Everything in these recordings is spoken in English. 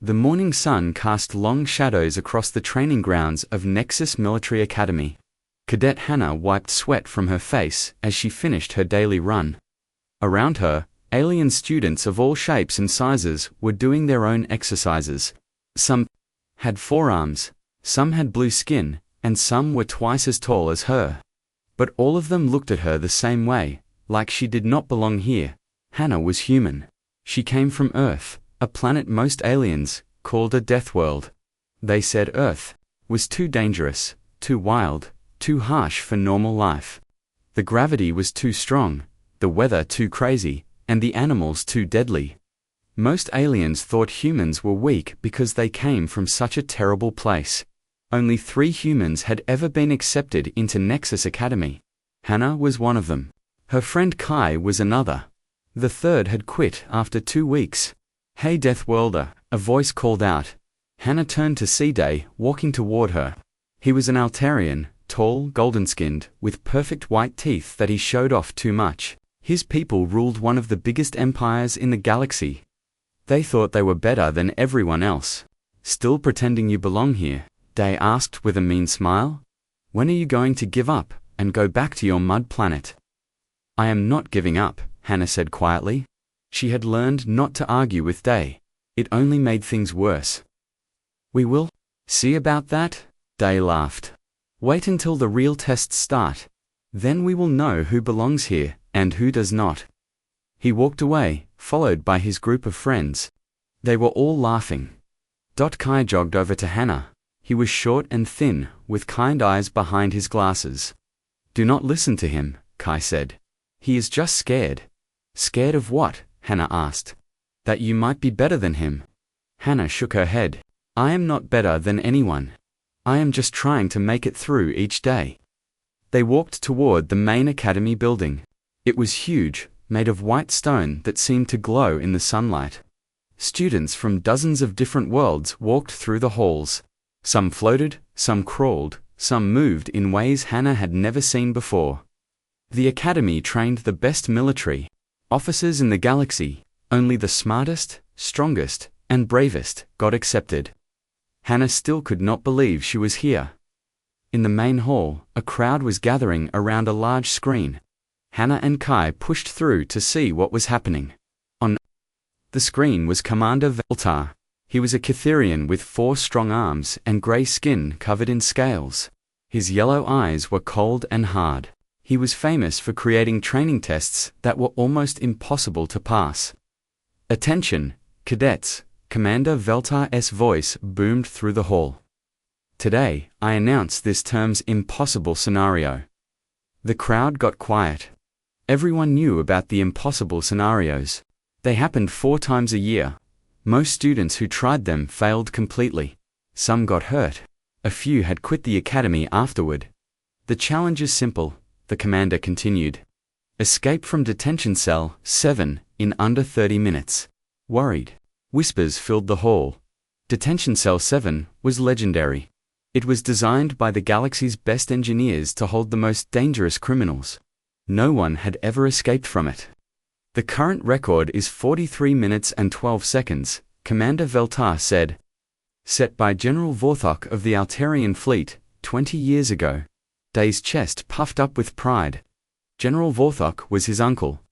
The morning sun cast long shadows across the training grounds of Nexus Military Academy. Cadet Hannah wiped sweat from her face as she finished her daily run. Around her, alien students of all shapes and sizes were doing their own exercises. Some had forearms, some had blue skin, and some were twice as tall as her. But all of them looked at her the same way, like she did not belong here. Hannah was human. She came from Earth, a planet most aliens called a death world. They said Earth was too dangerous, too wild, too harsh for normal life. The gravity was too strong, the weather too crazy, and the animals too deadly. Most aliens thought humans were weak because they came from such a terrible place. Only 3 humans had ever been accepted into Nexus Academy. Hannah was one of them. Her friend Kai was another. The third had quit after 2 weeks. "Hey Deathworlder," a voice called out. Hannah turned to see Day walking toward her. He was an Altarian, tall, golden-skinned, with perfect white teeth that he showed off too much. His people ruled one of the biggest empires in the galaxy. They thought they were better than everyone else. "Still pretending you belong here?" Day asked with a mean smile. "When are you going to give up and go back to your mud planet?" "I am not giving up," Hannah said quietly. She had learned not to argue with Day. It only made things worse. "We will see about that," Day laughed. "Wait until the real tests start. Then we will know who belongs here and who does not." He walked away, followed by his group of friends. They were all laughing. Kai jogged over to Hannah. He was short and thin, with kind eyes behind his glasses. "Do not listen to him," Kai said. "He is just scared." "Scared of what?" Hannah asked. "That you might be better than him." Hannah shook her head. "I am not better than anyone. I am just trying to make it through each day." They walked toward the main academy building. It was huge, made of white stone that seemed to glow in the sunlight. Students from dozens of different worlds walked through the halls. Some floated, some crawled, some moved in ways Hannah had never seen before. The academy trained the best military officers in the galaxy. Only the smartest, strongest, and bravest got accepted. Hannah still could not believe she was here. In the main hall, a crowd was gathering around a large screen. Hannah and Kai pushed through to see what was happening. On the screen was Commander Veltar. He was a Catherian with 4 strong arms and grey skin covered in scales. His yellow eyes were cold and hard. He was famous for creating training tests that were almost impossible to pass. "Attention, cadets," Commander Veltar's voice boomed through the hall. "Today, I announce this term's impossible scenario." The crowd got quiet. Everyone knew about the impossible scenarios. They happened 4 times a year. Most students who tried them failed completely. Some got hurt. A few had quit the academy afterward. "The challenge is simple," the commander continued. "Escape from detention cell 7 in under 30 minutes. Worried whispers filled the hall. Detention cell 7 was legendary. It was designed by the galaxy's best engineers to hold the most dangerous criminals. No one had ever escaped from it. "The current record is 43 minutes and 12 seconds, Commander Veltar said. "Set by General Vorthok of the Altarian fleet, 20 years ago." Day's chest puffed up with pride. General Vorthok was his uncle.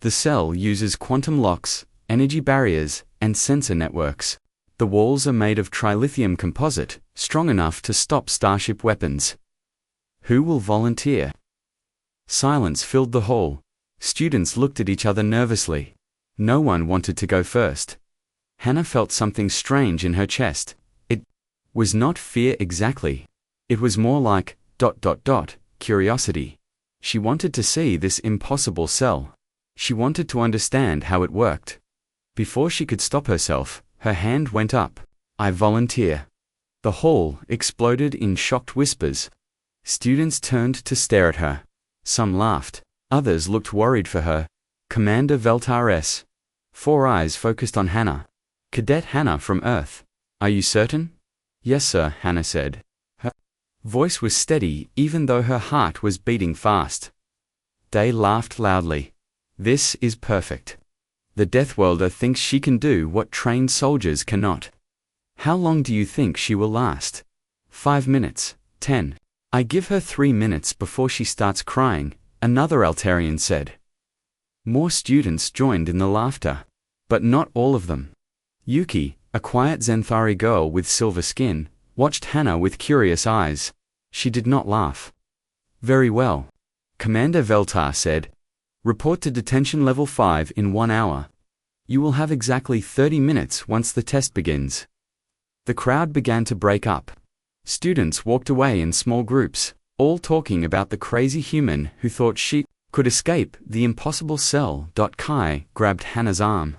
The cell uses quantum locks, energy barriers, and sensor networks. The walls are made of trilithium composite, strong enough to stop starship weapons. "Who will volunteer?" Silence filled the hall. Students looked at each other nervously. No one wanted to go first. Hannah felt something strange in her chest. It was not fear exactly. It was more like curiosity. She wanted to see this impossible cell. She wanted to understand how it worked. Before she could stop herself, her hand went up. "I volunteer." The hall exploded in shocked whispers. Students turned to stare at her. Some laughed. Others looked worried for her. Commander Veltar's 4 eyes focused on Hannah. "Cadet Hannah from Earth. Are you certain?" "Yes, sir," Hannah said. Her voice was steady even though her heart was beating fast. Day laughed loudly. "This is perfect. The Deathworlder thinks she can do what trained soldiers cannot. How long do you think she will last? 5 minutes, 10. I give her 3 minutes before she starts crying, another Altarian said. More students joined in the laughter. But not all of them. Yuki, a quiet Zenthari girl with silver skin, watched Hannah with curious eyes. She did not laugh. Very well. Commander Veltar said. Report to detention level 5 in 1 hour. You will have exactly 30 minutes once the test begins. The crowd began to break up. Students walked away in small groups, all talking about the crazy human who thought she could escape the impossible cell. Kai grabbed Hannah's arm.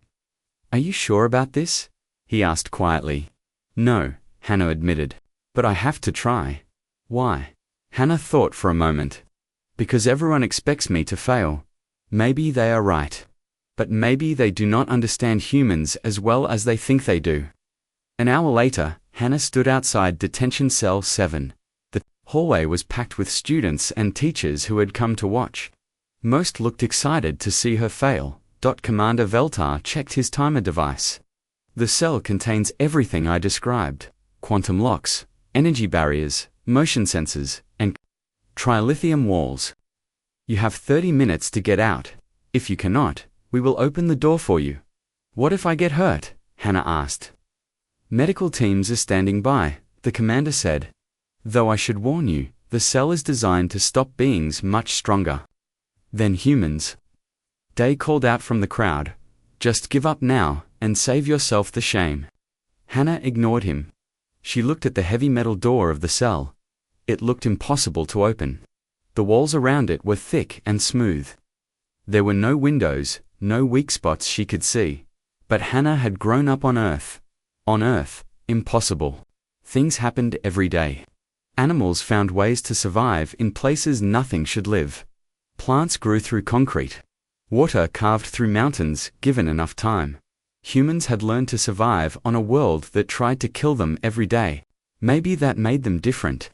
Are you sure about this? He asked quietly. No, Hannah admitted. But I have to try. Why? Hannah thought for a moment. Because everyone expects me to fail. Maybe they are right. But maybe they do not understand humans as well as they think they do. An hour later, Hannah stood outside detention cell 7. The hallway was packed with students and teachers who had come to watch. Most looked excited to see her fail. Commander Veltar checked his timer device. The cell contains everything I described: quantum locks, energy barriers, motion sensors, and trilithium walls. You have 30 minutes to get out. If you cannot, we will open the door for you. What if I get hurt? Hannah asked. Medical teams are standing by, the commander said. Though I should warn you, the cell is designed to stop beings much stronger than humans. Day called out from the crowd. Just give up now, and save yourself the shame. Hannah ignored him. She looked at the heavy metal door of the cell. It looked impossible to open. The walls around it were thick and smooth. There were no windows, no weak spots she could see. But Hannah had grown up on Earth. On Earth, impossible. Things happened every day. Animals found ways to survive in places nothing should live. Plants grew through concrete. Water carved through mountains, given enough time. Humans had learned to survive on a world that tried to kill them every day. Maybe that made them different.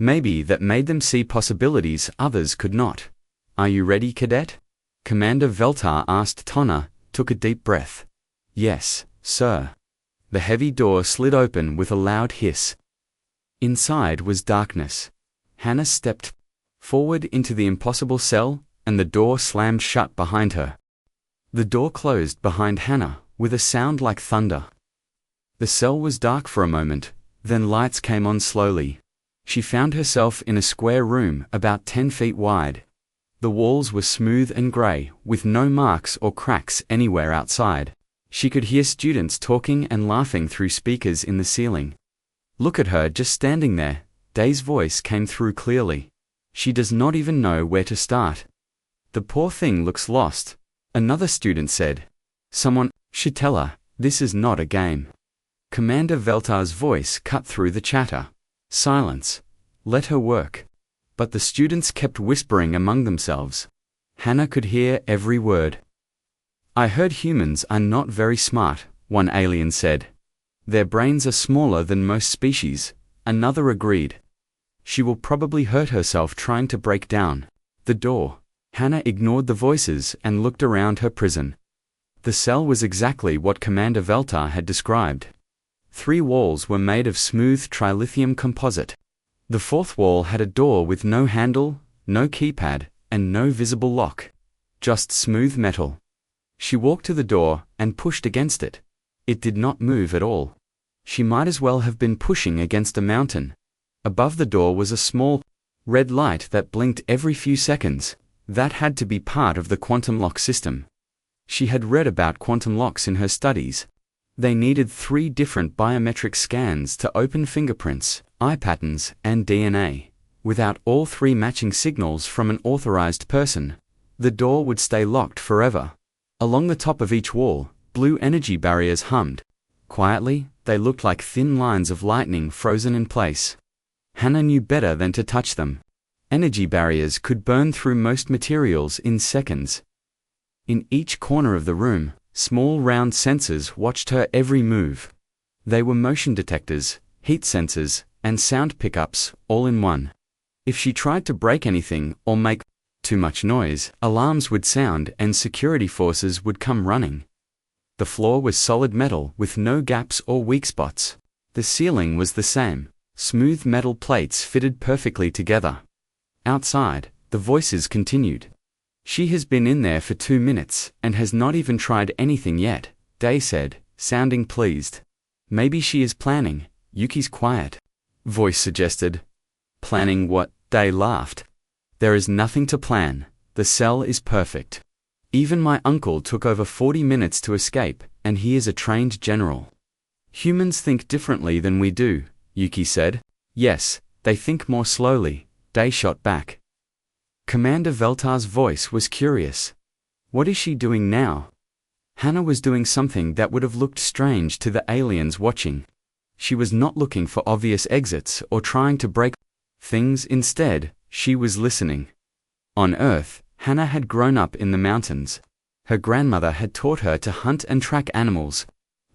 Maybe that made them see possibilities others could not. Are you ready, cadet? Commander Veltar asked. Tonna took a deep breath. Yes, sir. The heavy door slid open with a loud hiss. Inside was darkness. Hannah stepped forward into the impossible cell, and the door slammed shut behind her. The door closed behind Hannah, with a sound like thunder. The cell was dark for a moment, then lights came on slowly. She found herself in a square room about 10 feet wide. The walls were smooth and grey, with no marks or cracks anywhere outside. She could hear students talking and laughing through speakers in the ceiling. Look at her just standing there. Day's voice came through clearly. She does not even know where to start. The poor thing looks lost, another student said. Someone should tell her, this is not a game. Commander Veltar's voice cut through the chatter. Silence. Let her work. But the students kept whispering among themselves. Hannah could hear every word. I heard humans are not very smart, one alien said. Their brains are smaller than most species, another agreed. She will probably hurt herself trying to break down the door. Hannah ignored the voices and looked around her prison. The cell was exactly what Commander Veltar had described. 3 walls were made of smooth trilithium composite. The 4th wall had a door with no handle, no keypad, and no visible lock. Just smooth metal. She walked to the door and pushed against it. It did not move at all. She might as well have been pushing against a mountain. Above the door was a small, red light that blinked every few seconds. That had to be part of the quantum lock system. She had read about quantum locks in her studies. They needed 3 different biometric scans to open fingerprints, eye patterns, and DNA. Without all 3 matching signals from an authorized person, the door would stay locked forever. Along the top of each wall, blue energy barriers hummed. Quietly, they looked like thin lines of lightning frozen in place. Hannah knew better than to touch them. Energy barriers could burn through most materials in seconds. In each corner of the room, small round sensors watched her every move. They were motion detectors, heat sensors, and sound pickups, all in one. If she tried to break anything or make too much noise, alarms would sound and security forces would come running. The floor was solid metal with no gaps or weak spots. The ceiling was the same. Smooth metal plates fitted perfectly together. Outside, the voices continued. She has been in there for 2 minutes and has not even tried anything yet, Day said, sounding pleased. Maybe she is planning. Yuki's quiet voice suggested. Planning what? Day laughed. There is nothing to plan. The cell is perfect. Even my uncle took over 40 minutes to escape, and he is a trained general. Humans think differently than we do, Yuki said. Yes, they think more slowly, Day shot back. Commander Veltar's voice was curious. What is she doing now? Hannah was doing something that would have looked strange to the aliens watching. She was not looking for obvious exits or trying to break things. Instead, she was listening. On Earth, Hannah had grown up in the mountains. Her grandmother had taught her to hunt and track animals.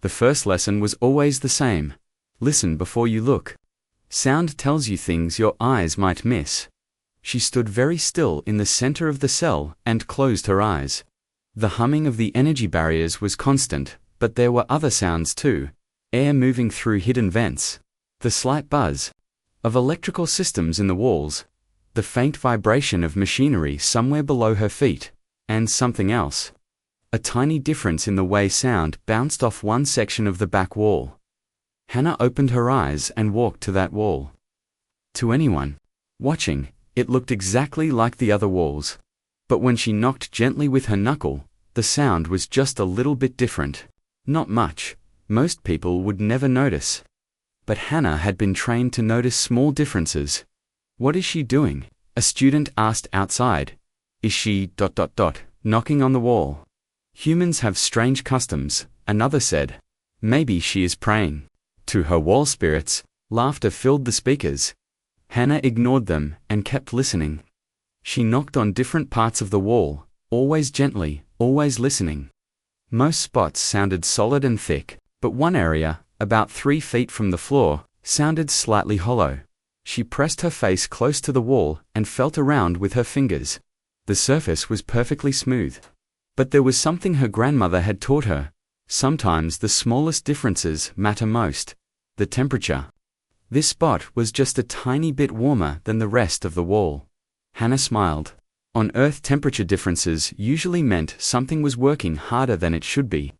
The first lesson was always the same. Listen before you look. Sound tells you things your eyes might miss. She stood very still in the center of the cell and closed her eyes. The humming of the energy barriers was constant, but there were other sounds too. Air moving through hidden vents. The slight buzz of electrical systems in the walls. The faint vibration of machinery somewhere below her feet. And something else. A tiny difference in the way sound bounced off one section of the back wall. Hannah opened her eyes and walked to that wall. To anyone watching, it looked exactly like the other walls. But when she knocked gently with her knuckle, the sound was just a little bit different. Not much. Most people would never notice. But Hannah had been trained to notice small differences. What is she doing? A student asked outside. Is she ... knocking on the wall? Humans have strange customs, another said. Maybe she is praying to her wall spirits. Laughter filled the speakers. Hannah ignored them and kept listening. She knocked on different parts of the wall, always gently, always listening. Most spots sounded solid and thick, but one area, about 3 feet from the floor, sounded slightly hollow. She pressed her face close to the wall and felt around with her fingers. The surface was perfectly smooth. But there was something her grandmother had taught her. Sometimes the smallest differences matter most. The temperature. This spot was just a tiny bit warmer than the rest of the wall. Hannah smiled. On Earth, temperature differences usually meant something was working harder than it should be.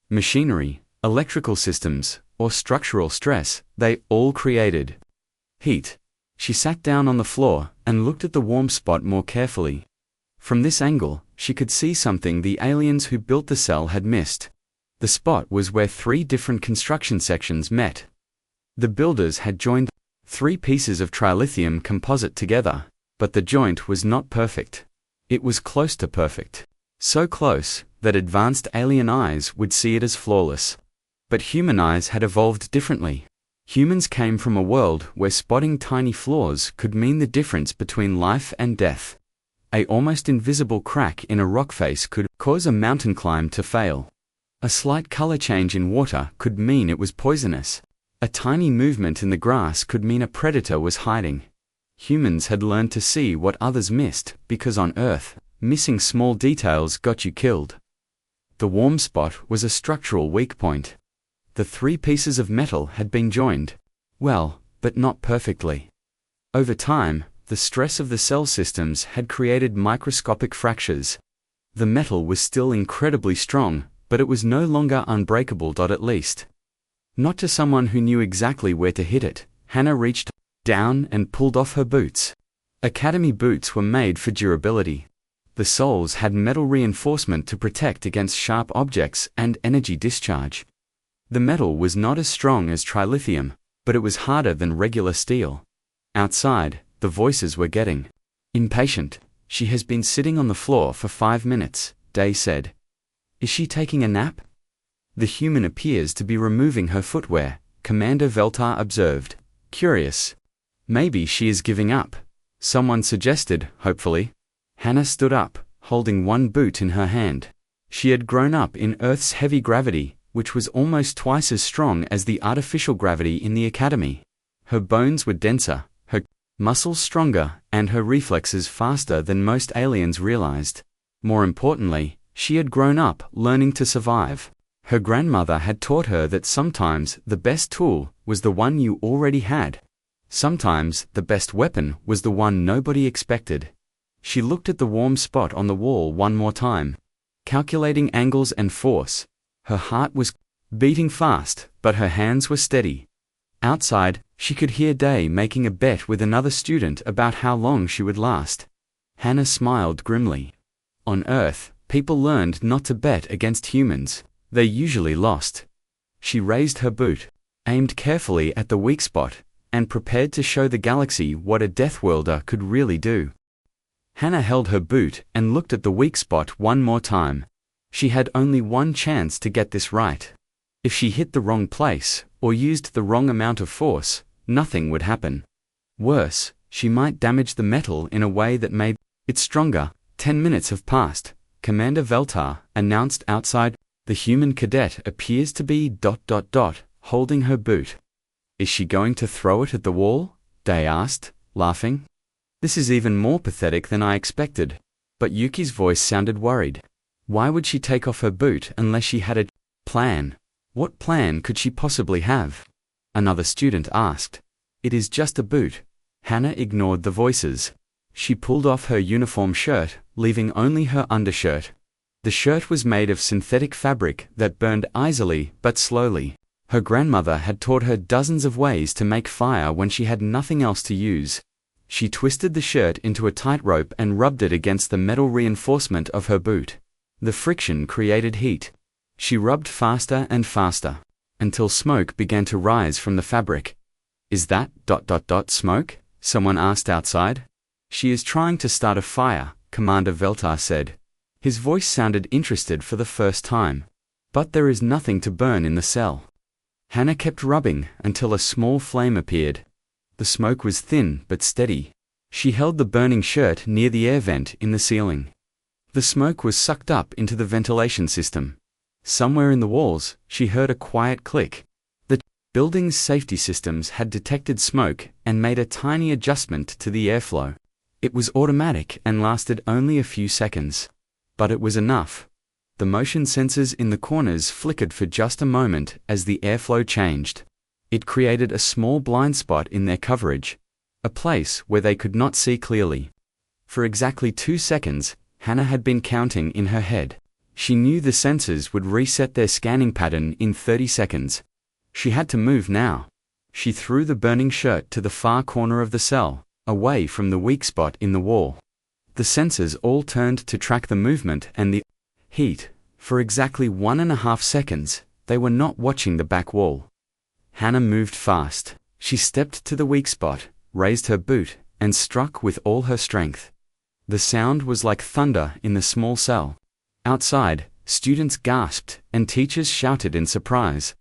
Machinery, electrical systems, or structural stress, they all created heat. She sat down on the floor and looked at the warm spot more carefully. From this angle, she could see something the aliens who built the cell had missed. The spot was where 3 different construction sections met. The builders had joined 3 pieces of trilithium composite together, but the joint was not perfect. It was close to perfect. So close that advanced alien eyes would see it as flawless. But human eyes had evolved differently. Humans came from a world where spotting tiny flaws could mean the difference between life and death. A almost invisible crack in a rock face could cause a mountain climb to fail. A slight color change in water could mean it was poisonous. A tiny movement in the grass could mean a predator was hiding. Humans had learned to see what others missed, because on Earth, missing small details got you killed. The warm spot was a structural weak point. The 3 pieces of metal had been joined. Well, but not perfectly. Over time, the stress of the cell systems had created microscopic fractures. The metal was still incredibly strong, but it was no longer unbreakable. At least. Not to someone who knew exactly where to hit it. Hannah reached down and pulled off her boots. Academy boots were made for durability. The soles had metal reinforcement to protect against sharp objects and energy discharge. The metal was not as strong as trilithium, but it was harder than regular steel. Outside, the voices were getting impatient. She has been sitting on the floor for 5 minutes, Day said. Is she taking a nap? The human appears to be removing her footwear, Commander Veltar observed. Curious. Maybe she is giving up. Someone suggested, hopefully. Hannah stood up, holding one boot in her hand. She had grown up in Earth's heavy gravity, which was almost twice as strong as the artificial gravity in the academy. Her bones were denser, her muscles stronger, and her reflexes faster than most aliens realized. More importantly, she had grown up learning to survive. Her grandmother had taught her that sometimes the best tool was the one you already had. Sometimes the best weapon was the one nobody expected. She looked at the warm spot on the wall one more time, calculating angles and force. Her heart was beating fast, but her hands were steady. Outside, she could hear Day making a bet with another student about how long she would last. Hannah smiled grimly. On Earth, people learned not to bet against humans. They usually lost. She raised her boot, aimed carefully at the weak spot, and prepared to show the galaxy what a Deathworlder could really do. Hannah held her boot and looked at the weak spot one more time. She had only one chance to get this right. If she hit the wrong place, or used the wrong amount of force, nothing would happen. Worse, she might damage the metal in a way that made it stronger. 10 minutes have passed, Commander Veltar announced outside. The human cadet appears to be ... holding her boot. Is she going to throw it at the wall? Day asked, laughing. This is even more pathetic than I expected. But Yuki's voice sounded worried. Why would she take off her boot unless she had a plan? What plan could she possibly have? Another student asked. It is just a boot. Hannah ignored the voices. She pulled off her uniform shirt, leaving only her undershirt. The shirt was made of synthetic fabric that burned easily but slowly. Her grandmother had taught her dozens of ways to make fire when she had nothing else to use. She twisted the shirt into a tightrope and rubbed it against the metal reinforcement of her boot. The friction created heat. She rubbed faster and faster, until smoke began to rise from the fabric. Is that ... smoke? Someone asked outside. She is trying to start a fire, Commander Veltar said. His voice sounded interested for the first time. But there is nothing to burn in the cell. Hannah kept rubbing until a small flame appeared. The smoke was thin but steady. She held the burning shirt near the air vent in the ceiling. The smoke was sucked up into the ventilation system. Somewhere in the walls, she heard a quiet click. The building's safety systems had detected smoke and made a tiny adjustment to the airflow. It was automatic and lasted only a few seconds. But it was enough. The motion sensors in the corners flickered for just a moment as the airflow changed. It created a small blind spot in their coverage, a place where they could not see clearly. For exactly 2 seconds, Hannah had been counting in her head. She knew the sensors would reset their scanning pattern in 30 seconds. She had to move now. She threw the burning shirt to the far corner of the cell, away from the weak spot in the wall. The sensors all turned to track the movement and the heat. For exactly 1.5 seconds, they were not watching the back wall. Hannah moved fast. She stepped to the weak spot, raised her boot, and struck with all her strength. The sound was like thunder in the small cell. Outside, students gasped and teachers shouted in surprise.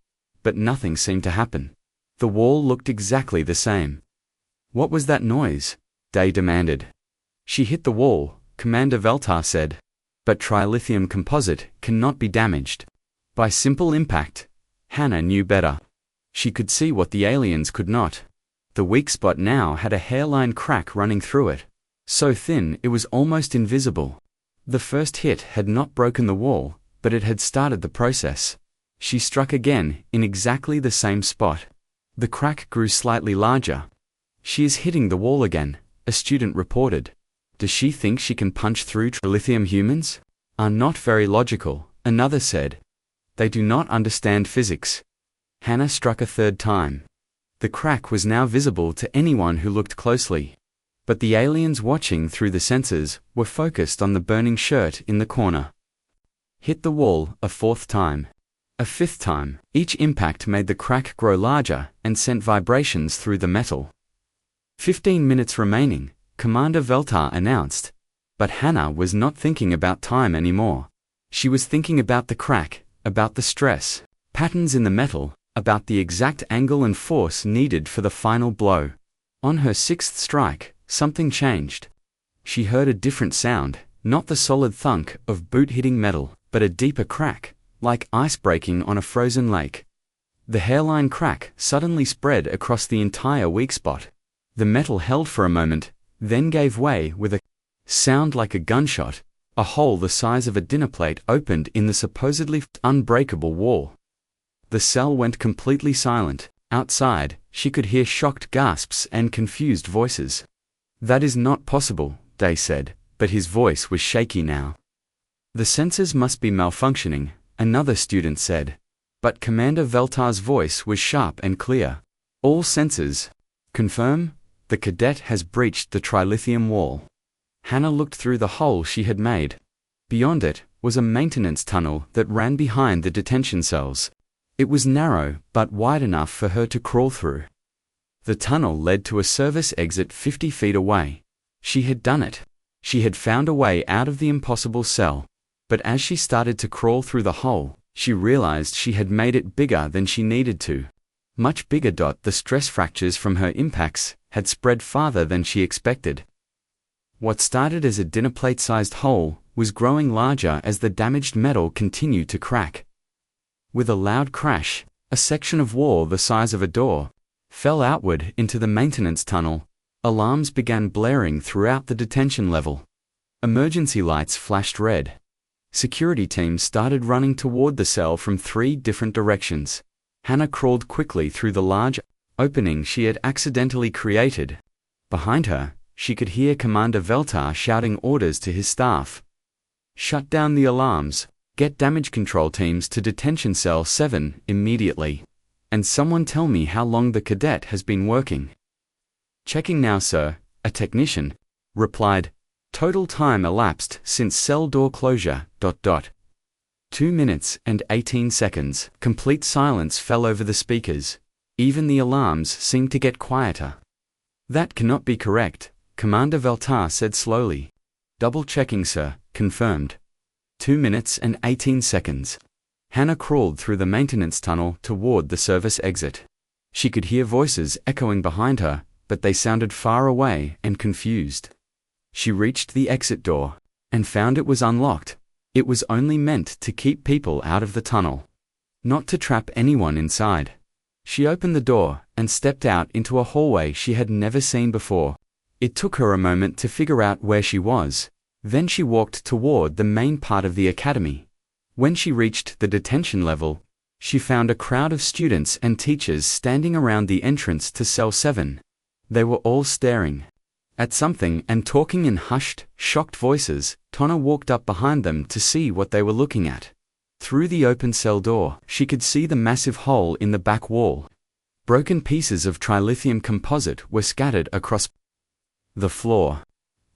But nothing seemed to happen. The wall looked exactly the same. What was that noise? Day demanded. She hit the wall, Commander Veltar said. But trilithium composite cannot be damaged. By simple impact. Hannah knew better. She could see what the aliens could not. The weak spot now had a hairline crack running through it. So thin it was almost invisible. The first hit had not broken the wall, but it had started the process. She struck again, in exactly the same spot. The crack grew slightly larger. She is hitting the wall again, a student reported. Does she think she can punch through trilithium? Humans are not very logical, another said. They do not understand physics. Hannah struck a third time. The crack was now visible to anyone who looked closely. But the aliens watching through the sensors were focused on the burning shirt in the corner. Hit the wall a fourth time. A fifth time. Each impact made the crack grow larger and sent vibrations through the metal. 15 minutes remaining, Commander Veltar announced. But Hannah was not thinking about time anymore. She was thinking about the crack, about the stress, patterns in the metal, about the exact angle and force needed for the final blow. On her 6th strike, something changed. She heard a different sound, not the solid thunk of boot hitting metal, but a deeper crack, like ice breaking on a frozen lake. The hairline crack suddenly spread across the entire weak spot. The metal held for a moment, then gave way with a sound like a gunshot. A hole the size of a dinner plate opened in the supposedly unbreakable wall. The cell went completely silent. Outside, she could hear shocked gasps and confused voices. "That is not possible," Day said, but his voice was shaky now. "The sensors must be malfunctioning," another student said. But Commander Veltar's voice was sharp and clear. "All sensors. Confirm? The cadet has breached the trilithium wall." Hannah looked through the hole she had made. Beyond it was a maintenance tunnel that ran behind the detention cells. It was narrow, but wide enough for her to crawl through. The tunnel led to a service exit 50 feet away. She had done it. She had found a way out of the impossible cell. But as she started to crawl through the hole, she realized she had made it bigger than she needed to. Much bigger. The stress fractures from her impacts had spread farther than she expected. What started as a dinner plate-sized hole was growing larger as the damaged metal continued to crack. With a loud crash, a section of wall the size of a door fell outward into the maintenance tunnel. Alarms began blaring throughout the detention level. Emergency lights flashed red. Security teams started running toward the cell from 3 different directions. Hannah crawled quickly through the large opening she had accidentally created. Behind her, she could hear Commander Veltar shouting orders to his staff. "Shut down the alarms. Get damage control teams to detention cell 7 immediately. And someone tell me how long the cadet has been working." "Checking now, sir," a technician replied. "Total time elapsed since cell door closure. 2 minutes and 18 seconds. Complete silence fell over the speakers. Even the alarms seemed to get quieter. "That cannot be correct," Commander Veltar said slowly. "Double-checking, sir," confirmed. 2 minutes and 18 seconds. Hannah crawled through the maintenance tunnel toward the service exit. She could hear voices echoing behind her, but they sounded far away and confused. She reached the exit door and found it was unlocked. It was only meant to keep people out of the tunnel, not to trap anyone inside. She opened the door and stepped out into a hallway she had never seen before. It took her a moment to figure out where she was. Then she walked toward the main part of the academy. When she reached the detention level, she found a crowd of students and teachers standing around the entrance to Cell 7. They were all staring at something and talking in hushed, shocked voices. Tonna walked up behind them to see what they were looking at. Through the open cell door, she could see the massive hole in the back wall. Broken pieces of trilithium composite were scattered across the floor.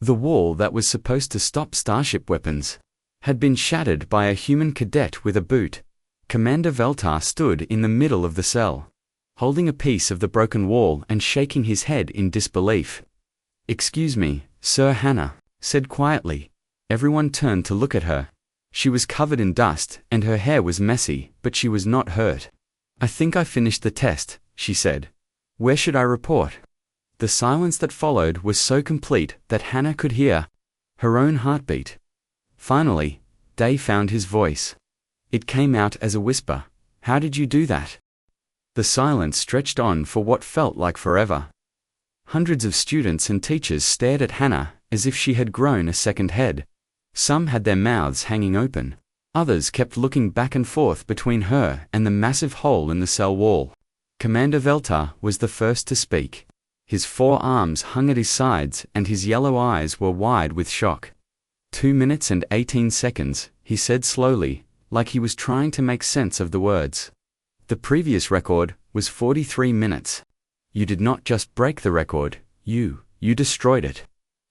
The wall that was supposed to stop starship weapons had been shattered by a human cadet with a boot. Commander Veltar stood in the middle of the cell, holding a piece of the broken wall and shaking his head in disbelief. "Excuse me, Sir," Hannah said quietly. Everyone turned to look at her. She was covered in dust and her hair was messy, but she was not hurt. "I think I finished the test," she said. "Where should I report?" The silence that followed was so complete that Hannah could hear her own heartbeat. Finally, Day found his voice. It came out as a whisper. "How did you do that?" The silence stretched on for what felt like forever. Hundreds of students and teachers stared at Hannah as if she had grown a second head. Some had their mouths hanging open. Others kept looking back and forth between her and the massive hole in the cell wall. Commander Veltar was the first to speak. His 4 arms hung at his sides and his yellow eyes were wide with shock. 2 minutes and 18 seconds, he said slowly, like he was trying to make sense of the words. "The previous record was 43 minutes. You did not just break the record, you destroyed it."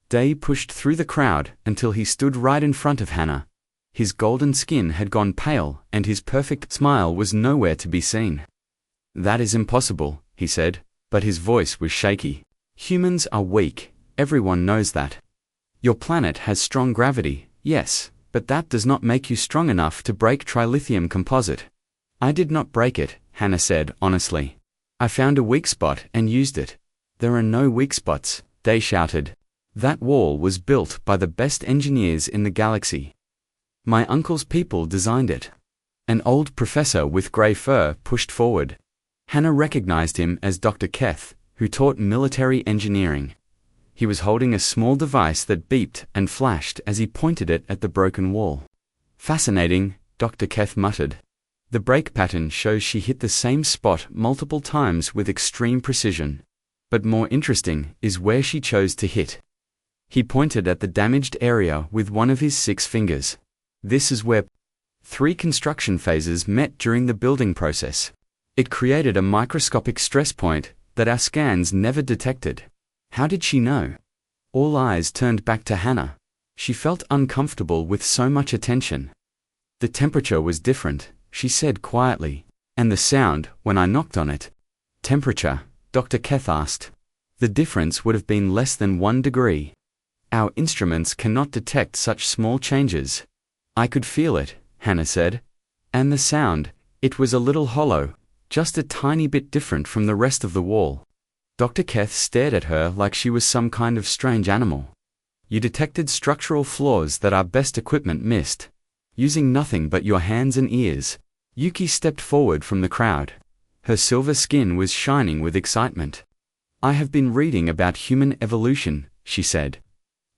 Day pushed through the crowd until he stood right in front of Hannah. His golden skin had gone pale and his perfect smile was nowhere to be seen. "That is impossible," he said, but his voice was shaky. "Humans are weak, everyone knows that. Your planet has strong gravity, yes, but that does not make you strong enough to break trilithium composite." "I did not break it," Hannah said honestly. "I found a weak spot and used it." "There are no weak spots," Day shouted. "That wall was built by the best engineers in the galaxy. My uncle's people designed it." An old professor with grey fur pushed forward. Hannah recognized him as Dr. Keth, who taught military engineering. He was holding a small device that beeped and flashed as he pointed it at the broken wall. "Fascinating," Dr. Keth muttered. The break pattern shows she hit the same spot multiple times with extreme precision. But more interesting is where she chose to hit. He pointed at the damaged area with one of his 6 fingers. This is where 3 construction phases met during the building process. It created a microscopic stress point that our scans never detected. How did she know? All eyes turned back to Hannah. She felt uncomfortable with so much attention. The temperature was different, she said quietly. And the sound, when I knocked on it. Temperature, Dr. Keth asked. The difference would have been less than 1 degree. Our instruments cannot detect such small changes. I could feel it, Hannah said. And the sound, it was a little hollow, just a tiny bit different from the rest of the wall. Dr. Keth stared at her like she was some kind of strange animal. You detected structural flaws that our best equipment missed. Using nothing but your hands and ears. Yuki stepped forward from the crowd. Her silver skin was shining with excitement. I have been reading about human evolution, she said.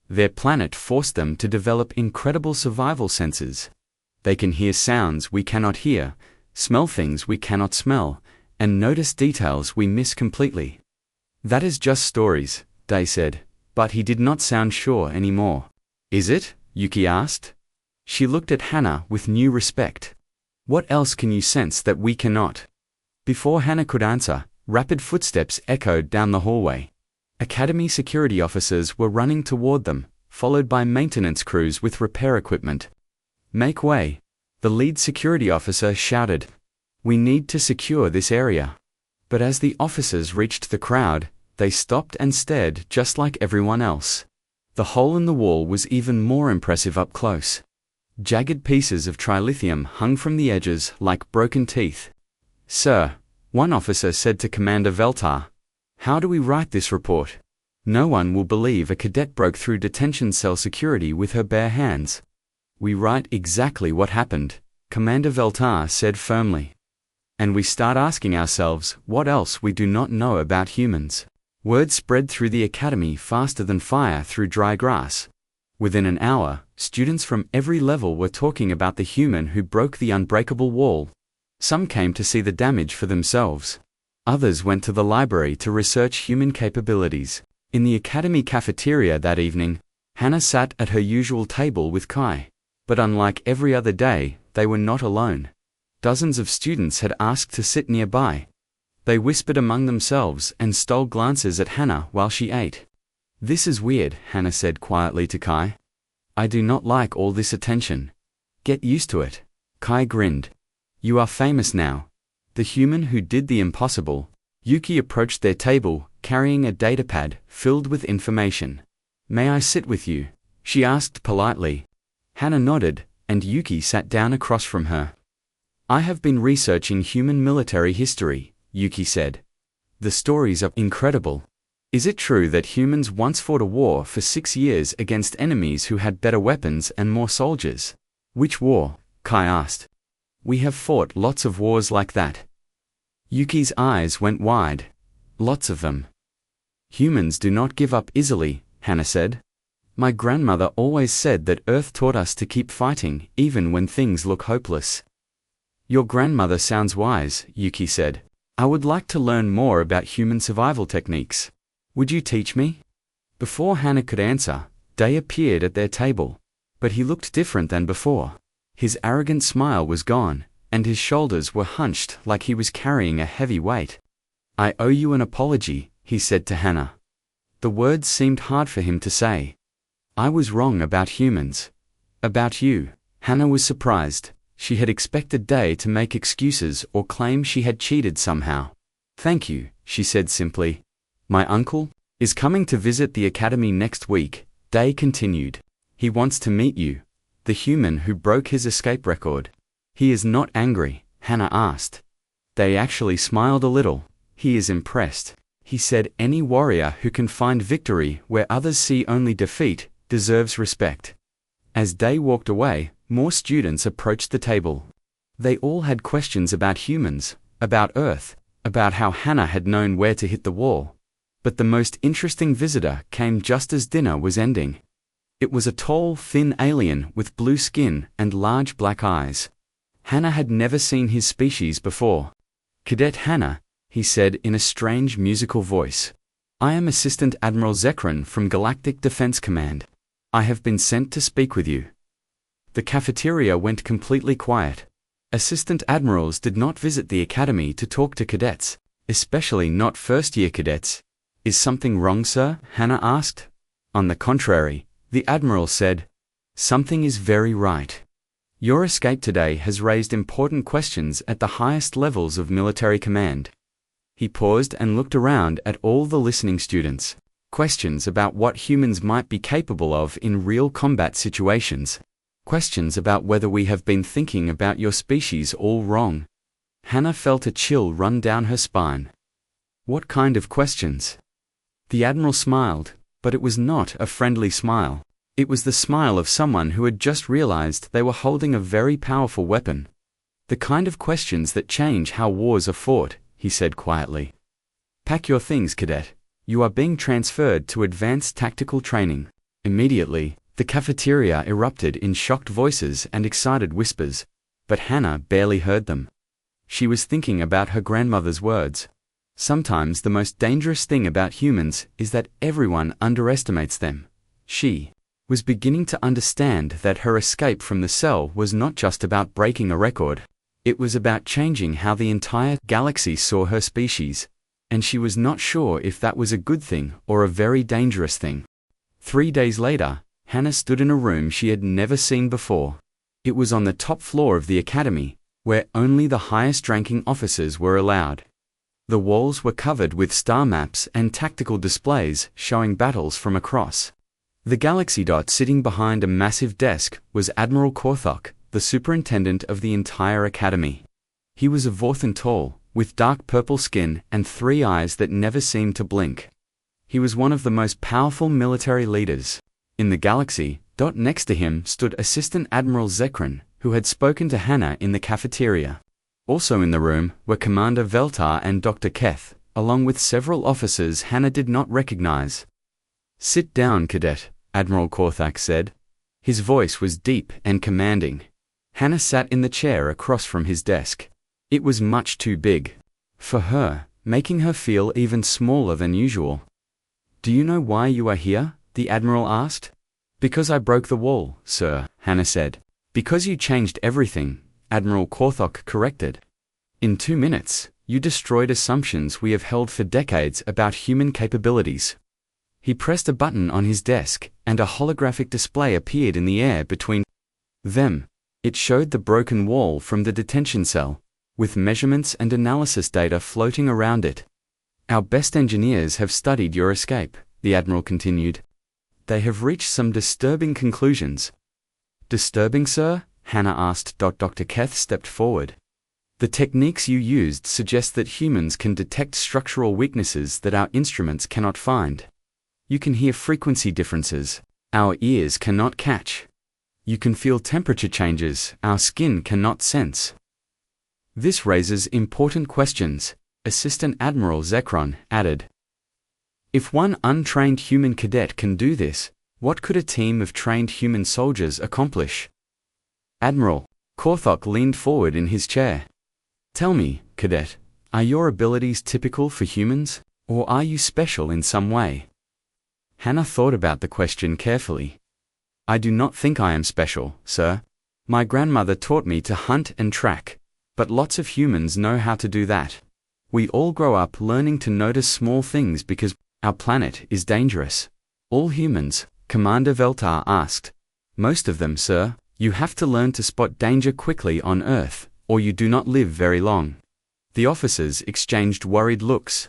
Their planet forced them to develop incredible survival senses. They can hear sounds we cannot hear, smell things we cannot smell, and notice details we miss completely. That is just stories, Day said, but he did not sound sure anymore. Is it? Yuki asked. She looked at Hannah with new respect. What else can you sense that we cannot? Before Hannah could answer, rapid footsteps echoed down the hallway. Academy security officers were running toward them, followed by maintenance crews with repair equipment. Make way, the lead security officer shouted. We need to secure this area. But as the officers reached the crowd, they stopped and stared just like everyone else. The hole in the wall was even more impressive up close. Jagged pieces of trilithium hung from the edges like broken teeth. Sir, one officer said to Commander Veltar, how do we write this report? No one will believe a cadet broke through detention cell security with her bare hands. We write exactly what happened, Commander Veltar said firmly. And we start asking ourselves what else we do not know about humans. Word spread through the academy faster than fire through dry grass. Within an hour, students from every level were talking about the human who broke the unbreakable wall. Some came to see the damage for themselves. Others went to the library to research human capabilities. In the academy cafeteria that evening, Hannah sat at her usual table with Kai. But unlike every other day, they were not alone. Dozens of students had asked to sit nearby. They whispered among themselves and stole glances at Hannah while she ate. This is weird, Hannah said quietly to Kai. I do not like all this attention. Get used to it. Kai grinned. You are famous now. The human who did the impossible. Yuki approached their table, carrying a datapad filled with information. May I sit with you? She asked politely. Hannah nodded, and Yuki sat down across from her. I have been researching human military history, Yuki said. The stories are incredible. Is it true that humans once fought a war for 6 years against enemies who had better weapons and more soldiers? Which war? Kai asked. We have fought lots of wars like that. Yuki's eyes went wide. Lots of them. Humans do not give up easily, Hannah said. My grandmother always said that Earth taught us to keep fighting even when things look hopeless. Your grandmother sounds wise, Yuki said. I would like to learn more about human survival techniques. Would you teach me? Before Hannah could answer, Day appeared at their table. But he looked different than before. His arrogant smile was gone, and his shoulders were hunched like he was carrying a heavy weight. I owe you an apology, he said to Hannah. The words seemed hard for him to say. I was wrong about humans. About you. Hannah was surprised. She had expected Day to make excuses or claim she had cheated somehow. Thank you, she said simply. My uncle is coming to visit the academy next week, Day continued. He wants to meet you, the human who broke his escape record. He is not angry, Hannah asked. Day actually smiled a little. He is impressed. He said any warrior who can find victory where others see only defeat deserves respect. As Day walked away, more students approached the table. They all had questions about humans, about Earth, about how Hannah had known where to hit the wall. But the most interesting visitor came just as dinner was ending. It was a tall, thin alien with blue skin and large black eyes. Hannah had never seen his species before. "Cadet Hannah," he said in a strange musical voice. "I am Assistant Admiral Zekron from Galactic Defense Command. I have been sent to speak with you." The cafeteria went completely quiet. Assistant admirals did not visit the academy to talk to cadets, especially not first-year cadets. "Is something wrong, sir?" Hannah asked. "On the contrary," the admiral said. "Something is very right. Your escape today has raised important questions at the highest levels of military command." He paused and looked around at all the listening students. Questions about what humans might be capable of in real combat situations. Questions about whether we have been thinking about your species all wrong. Hannah felt a chill run down her spine. What kind of questions? The admiral smiled, but it was not a friendly smile. It was the smile of someone who had just realized they were holding a very powerful weapon. "The kind of questions that change how wars are fought," he said quietly. "Pack your things, cadet. You are being transferred to advanced tactical training." Immediately, the cafeteria erupted in shocked voices and excited whispers, but Hannah barely heard them. She was thinking about her grandmother's words. Sometimes the most dangerous thing about humans is that everyone underestimates them. She was beginning to understand that her escape from the cell was not just about breaking a record. It was about changing how the entire galaxy saw her species, and she was not sure if that was a good thing or a very dangerous thing. 3 days later, Hannah stood in a room she had never seen before. It was on the top floor of the academy, where only the highest-ranking officers were allowed. The walls were covered with star maps and tactical displays showing battles from across. The galaxy dot sitting behind a massive desk was Admiral Korthok, the superintendent of the entire academy. He was a Vorthan tall, with dark purple skin and 3 eyes that never seemed to blink. He was one of the most powerful military leaders in the galaxy. Next to him stood Assistant Admiral Zekron, who had spoken to Hannah in the cafeteria. Also in the room were Commander Veltar and Dr. Keth, along with several officers Hannah did not recognize. "Sit down, cadet," Admiral Korthak said. His voice was deep and commanding. Hannah sat in the chair across from his desk. It was much too big for her, making her feel even smaller than usual. "Do you know why you are here?" the admiral asked. "Because I broke the wall, sir," Hannah said. "Because you changed everything," Admiral Korthok corrected. "In 2 minutes, you destroyed assumptions we have held for decades about human capabilities." He pressed a button on his desk, and a holographic display appeared in the air between them. It showed the broken wall from the detention cell, with measurements and analysis data floating around it. "Our best engineers have studied your escape," the admiral continued. "They have reached some disturbing conclusions." "Disturbing, sir?" Hannah asked. Dr. Keth stepped forward. "The techniques you used suggest that humans can detect structural weaknesses that our instruments cannot find. You can hear frequency differences our ears cannot catch. You can feel temperature changes our skin cannot sense. This raises important questions," Assistant Admiral Zekron added. "If one untrained human cadet can do this, what could a team of trained human soldiers accomplish?" Admiral Korthok leaned forward in his chair. "Tell me, cadet, are your abilities typical for humans, or are you special in some way?" Hannah thought about the question carefully. "I do not think I am special, sir. My grandmother taught me to hunt and track, but lots of humans know how to do that. We all grow up learning to notice small things because our planet is dangerous." "All humans?" Commander Veltar asked. "Most of them, sir. You have to learn to spot danger quickly on Earth, or you do not live very long." The officers exchanged worried looks.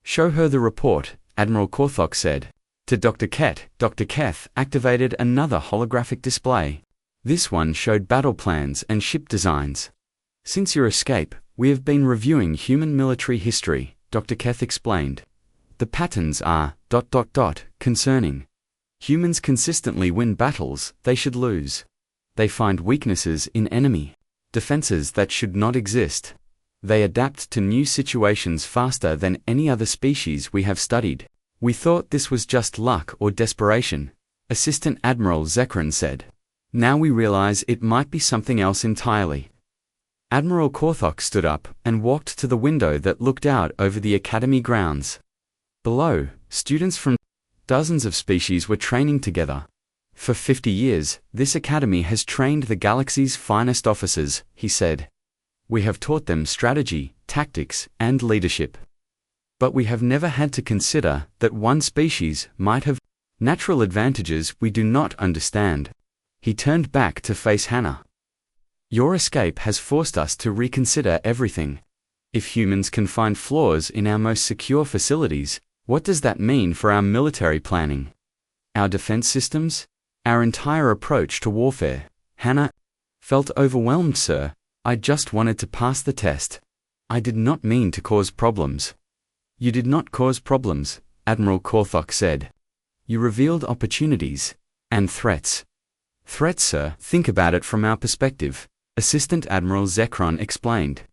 "Show her the report," Admiral Korthok said. To Dr. Keth, Dr. Keth activated another holographic display. This one showed battle plans and ship designs. "Since your escape, we have been reviewing human military history," Dr. Keth explained. "The patterns are ... concerning. Humans consistently win battles they should lose. They find weaknesses in enemy defenses that should not exist. They adapt to new situations faster than any other species we have studied. We thought this was just luck or desperation," Assistant Admiral Zekron said. "Now we realize it might be something else entirely." Admiral Korthok stood up and walked to the window that looked out over the academy grounds. Below, students from dozens of species were training together. For 50 years, this academy has trained the galaxy's finest officers, he said. We have taught them strategy, tactics, and leadership. But we have never had to consider that one species might have natural advantages we do not understand. He turned back to face Hannah. Your escape has forced us to reconsider everything. If humans can find flaws in our most secure facilities, what does that mean for our military planning? Our defense systems? Our entire approach to warfare? Hannah felt overwhelmed, sir. I just wanted to pass the test. I did not mean to cause problems. You did not cause problems, Admiral Korthok said. You revealed opportunities and threats. Threats, sir? Think about it from our perspective, Assistant Admiral Zekron explained.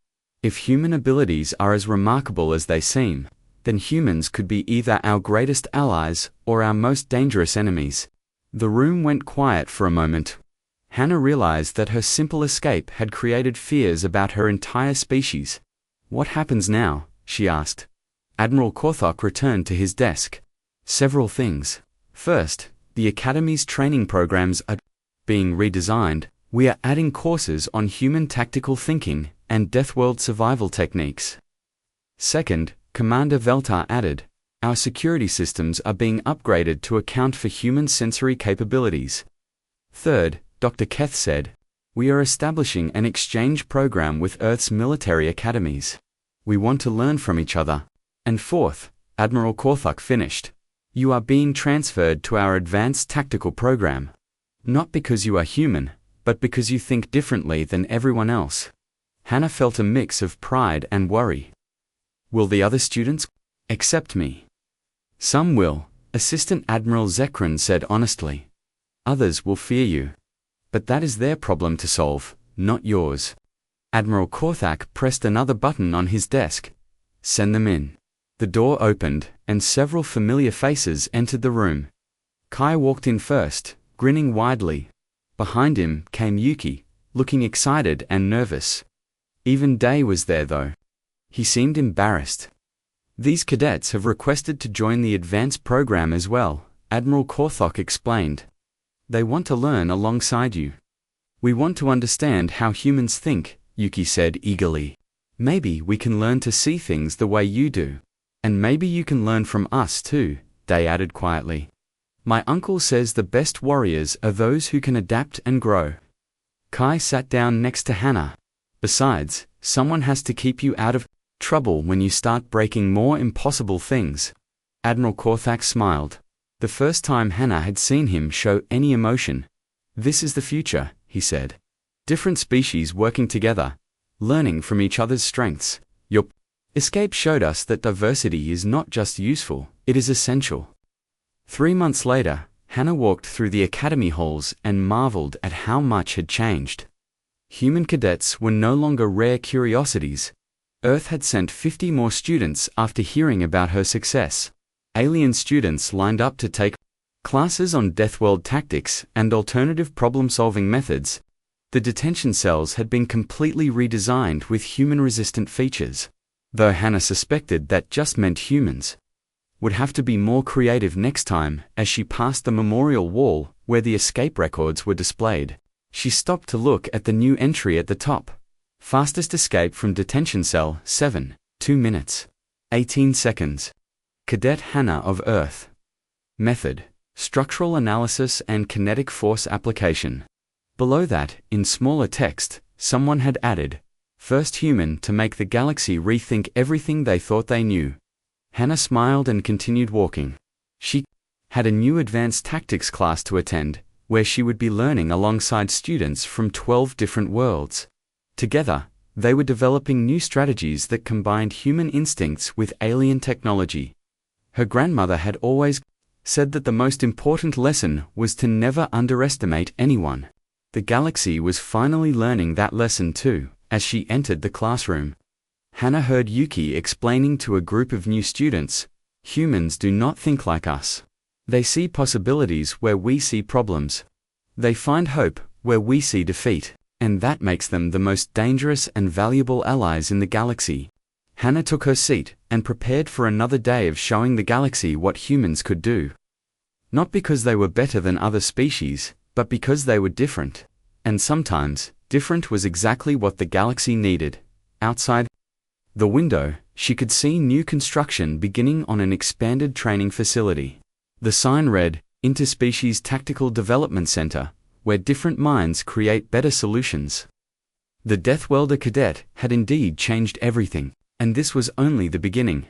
If human abilities are as remarkable as they seem, then humans could be either our greatest allies or our most dangerous enemies. The room went quiet for a moment. Hannah realized that her simple escape had created fears about her entire species. What happens now? She asked. Admiral Korthok returned to his desk. Several things. First, the Academy's training programs are being redesigned. We are adding courses on human tactical thinking and Deathworld survival techniques. Second, Commander Veltar added, our security systems are being upgraded to account for human sensory capabilities. Third, Dr. Keth said, we are establishing an exchange program with Earth's military academies. We want to learn from each other. And fourth, Admiral Korthok finished, you are being transferred to our advanced tactical program. Not because you are human, but because you think differently than everyone else. Hannah felt a mix of pride and worry. Will the other students accept me? Some will, Assistant Admiral Zekron said honestly. Others will fear you. But that is their problem to solve, not yours. Admiral Korthok pressed another button on his desk. Send them in. The door opened, and several familiar faces entered the room. Kai walked in first, grinning widely. Behind him came Yuki, looking excited and nervous. Even Day was there though. He seemed embarrassed. These cadets have requested to join the advanced program as well, Admiral Korthok explained. They want to learn alongside you. We want to understand how humans think, Yuki said eagerly. Maybe we can learn to see things the way you do. And maybe you can learn from us too, Day added quietly. My uncle says the best warriors are those who can adapt and grow. Kai sat down next to Hannah. Besides, someone has to keep you out of trouble when you start breaking more impossible things. Admiral Korthok smiled. The first time Hannah had seen him show any emotion. This is the future, he said. Different species working together, learning from each other's strengths. Your escape showed us that diversity is not just useful, it is essential. 3 months later, Hannah walked through the academy halls and marveled at how much had changed. Human cadets were no longer rare curiosities. Earth had sent 50 more students after hearing about her success. Alien students lined up to take classes on Deathworld tactics and alternative problem-solving methods. The detention cells had been completely redesigned with human-resistant features, though Hannah suspected that just meant humans would have to be more creative next time. As she passed the memorial wall where the escape records were displayed, she stopped to look at the new entry at the top. Fastest escape from detention cell 7, 2 minutes, 18 seconds. Cadet Hannah of Earth. Method: structural analysis and kinetic force application. Below that, in smaller text, someone had added, first human to make the galaxy rethink everything they thought they knew. Hannah smiled and continued walking. She had a new advanced tactics class to attend, where she would be learning alongside students from 12 different worlds. Together, they were developing new strategies that combined human instincts with alien technology. Her grandmother had always said that the most important lesson was to never underestimate anyone. The galaxy was finally learning that lesson too, as she entered the classroom. Hannah heard Yuki explaining to a group of new students, humans do not think like us. They see possibilities where we see problems. They find hope where we see defeat. And that makes them the most dangerous and valuable allies in the galaxy. Hannah took her seat and prepared for another day of showing the galaxy what humans could do. Not because they were better than other species, but because they were different. And sometimes, different was exactly what the galaxy needed. Outside the window, she could see new construction beginning on an expanded training facility. The sign read, Interspecies Tactical Development Center, where different minds create better solutions. The Deathworlder Cadet had indeed changed everything, and this was only the beginning.